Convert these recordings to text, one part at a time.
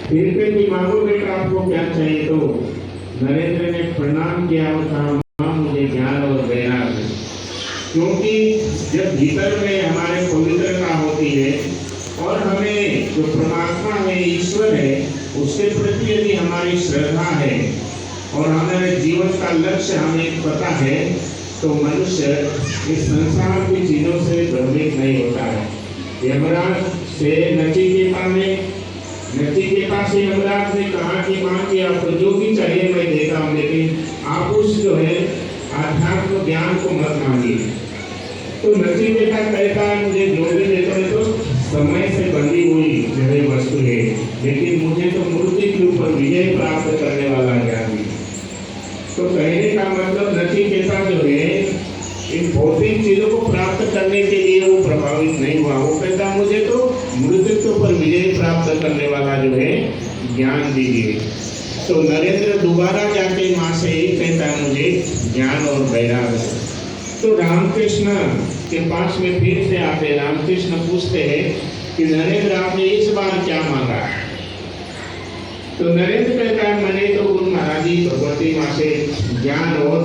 फिर के कि मांगो बेटा आपको क्या चाहिए, तो नरेंद्र ने प्रणाम किया और कहा मां मुझे ज्ञान और वैराग्य। क्योंकि जब भीतर में हमारे पवित्रता होती है और हमें जो परमात्मा है, ईश्वर है, उसके प्रति यदि हमारी श्रद्धा है और हमारे जीवन का लक्ष्य हमें पता है, तो मनुष्य इस संसार की चीजों से भ्रमित नहीं होता है। यमराज से नचिकेता से यमराज ने कहा कि मांगिए आपको जो भी चाहिए मैं देता हूँ, लेकिन आप उस जो है आध्यात्म ज्ञान को मत मांगिए। तो नचिकेता कहता है मुझे जो भी देते हैं तो समय से बंधी हुई जो है वस्तु है, लेकिन मुझे तो मूर्ति के ऊपर विजय प्राप्त करने वाला ज्ञान है। तो कहने का मतलब नचिकेता जो है इन भौतिक चीजों को प्राप्त करने के लिए वो प्रभावित नहीं हुआ। वो कहता मुझे तो मृत्यु पर विजय प्राप्त करने वाला जो है ज्ञान दीजिए। तो नरेंद्र दोबारा जाके माँ से यही कहता है मुझे ज्ञान और वैराग्य। तो रामकृष्ण के पास में फिर से आते, रामकृष्ण पूछते हैं कि नरेंद्र आपने इस बार क्या मांगा। तो नरेंद्र कहता है मैंने तो गुरु महाराज जी भगवती माँ से ज्ञान और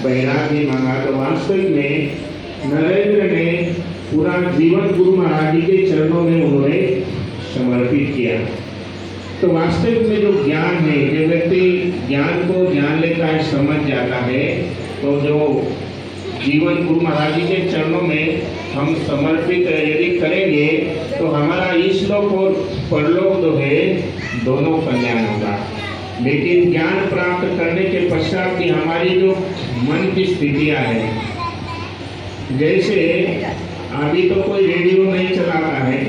वैराग्य मांगा। तो वास्तविक में नरेंद्र ने पूरा जीवन गुरु महाराज जी के चरणों में उन्होंने समर्पित किया। तो वास्तविक में जो ज्ञान है, जो व्यक्ति ज्ञान को जान लेता है, समझ जाता है, तो जो जीवन गुरु महाराज जी के चरणों में हम समर्पित यदि करेंगे तो हमारा ईश्लोक और परलोक जो है दोनों कल्याण होगा। लेकिन ज्ञान प्राप्त करने के पश्चात की हमारी जो मन की स्थितियां हैं, जैसे अभी तो कोई रेडियो नहीं चलाता है,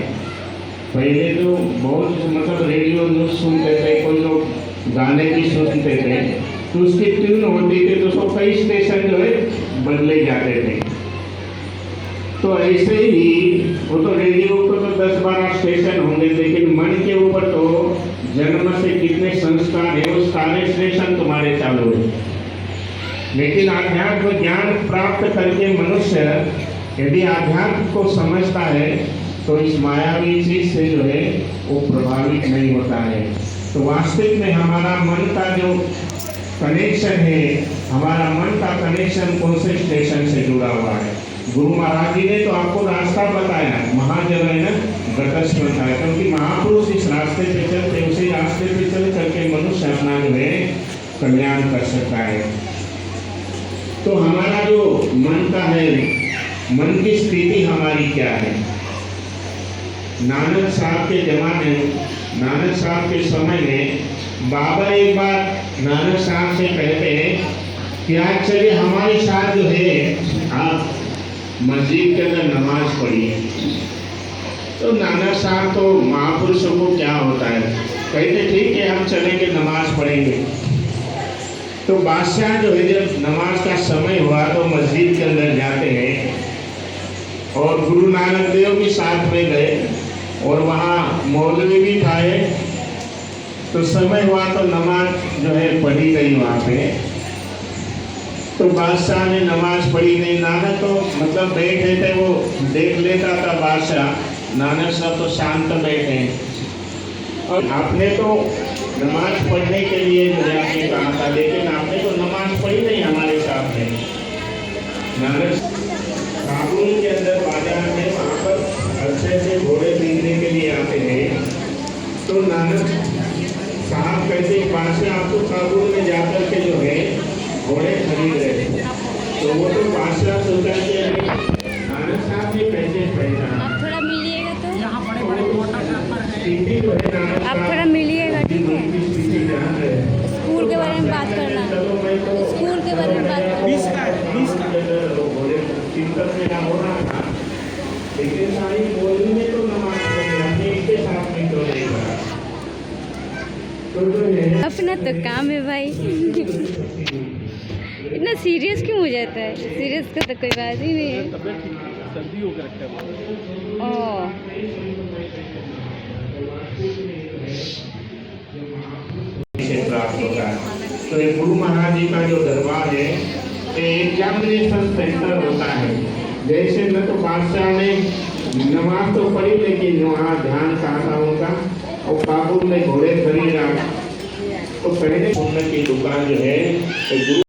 पहले तो बहुत मतलब रेडियो न्यूज सुनते थे, कोई लोग गाने भी सुनते थे, तो उसकी ट्यून होती थी तो उसको कई स्टेशन जो है बदले जाते थे। तो ऐसे ही वो तो रेडियो को तो 10-12 स्टेशन होंगे, लेकिन मन के ऊपर तो जन्म से कितने संस्कार है, वो सारे स्टेशन तुम्हारे चालू है। लेकिन आध्यात्म ज्ञान प्राप्त करके मनुष्य यदि आध्यात्म को समझता है तो इस मायावी चीज से जो है वो प्रभावित नहीं होता है। तो वास्तविक में हमारा मन का जो कनेक्शन है, हमारा मन का कनेक्शन कौन से स्टेशन से जुड़ा हुआ है। गुरु महाराज जी ने तो आपको रास्ता बताया, महाजन गतस्थ बताया, क्योंकि महापुरुष इस रास्ते पे चलते, उसी रास्ते पे चल करके मनुष्य अपना जो है कल्याण कर सकता है। तो हमारा जो मन का है, मन की स्थिति हमारी क्या है। नानक साहब के जमाने, नानक साहब के समय में बाबा एक बार नानक साहब से कहते हैं कि आज चलिए हमारे साथ जो है आप मस्जिद के अंदर नमाज पढ़िए। तो नानक साहब तो महापुरुषों को क्या होता है, कहते ठीक है हम चलेंगे नमाज पढ़ेंगे। तो बादशाह जो है जब नमाज का समय हुआ तो मस्जिद के अंदर जाते हैं और गुरु नानक देव भी साथ में गए और वहाँ मौलवी भी खाए। तो समय हुआ तो नमाज जो है पढ़ी गई वहाँ पे। तो बादशाह ने नमाज पढ़ी नहीं, नानक तो मतलब बैठे थे, वो देख लेता था बादशाह, नानक साहब तो शांत बैठे हैं। और आपने तो नमाज पढ़ने के लिए जो है आपने कहा था, लेकिन आपने तो नमाज पढ़ी नहीं हमारे साथ में। नानक काबुल के अंदर बाजार में वहाँ पर अच्छे से घोड़े खरीदने के लिए आते हैं। तो नानक साहब कहते बादशाह आपको काबुल में जाकर के जो है घोड़े खरीद रहे थे। तो वो तो बादशाह सोचा कि नानक साहब ने कैसे पहचाना। आप थोड़ा मिलिएगा तो यहाँ बड़े बड़े आप थोड़ा मिलिएगा, ठीक है। स्कूल के बारे में बात करना, स्कूल के बारे में बात करना। 20 का चिंतन मेरा हो रहा था, लेकिन सारी बोली में तो नमाज पढ़ी, इसके साथ में तो नहीं करा। अपना तो काम है भाई। इतना सीरियस क्यों हो जाता है? सीरियस का तो कोई बात ही नहीं है। सर्दी होकर रखता है। ओह, प्राप्त होता है। तो ये गुरु महाराज जी का जो दरबार है एग्जामिनेशन सेंटर होता है। जैसे न तो बादशाह ने नमाज तो पढ़ी, लेकिन वहाँ ध्यान कहा था उनका और काबुल में घोड़े खरीदा तो पहले उन्नत की दुकान जो है गुरु